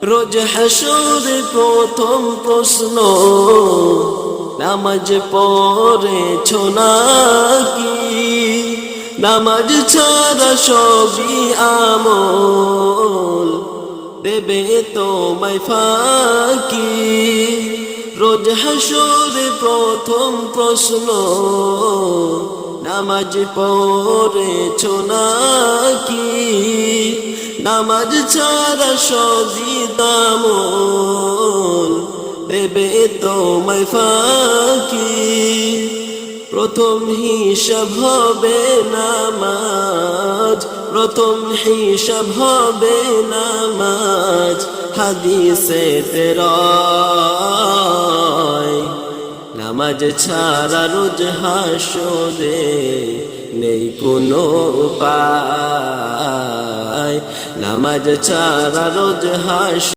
রোজ হাসরে প্রথম প্রশ্ন, নামাজ পড়েছো নাকি? নামাজ ছাড়া সবই আমল দেবে তোমায় ফাঁকি। রোজ হাসরে প্রথম প্রশ্ন, নামাজ পড়েছো নাকি? নামাজ ছাড়া সবই আমল দেবে তোমায় ফাঁকি। প্রথম হিসাব হবে নামাজ, প্রথম হিসাব হবে নামাজ। হাদিসে তেরায় নামাজ ছাড়া রোজ হাসরে নেই কোনো উপায়। নামাজ ছাড়া রোজ হাসরে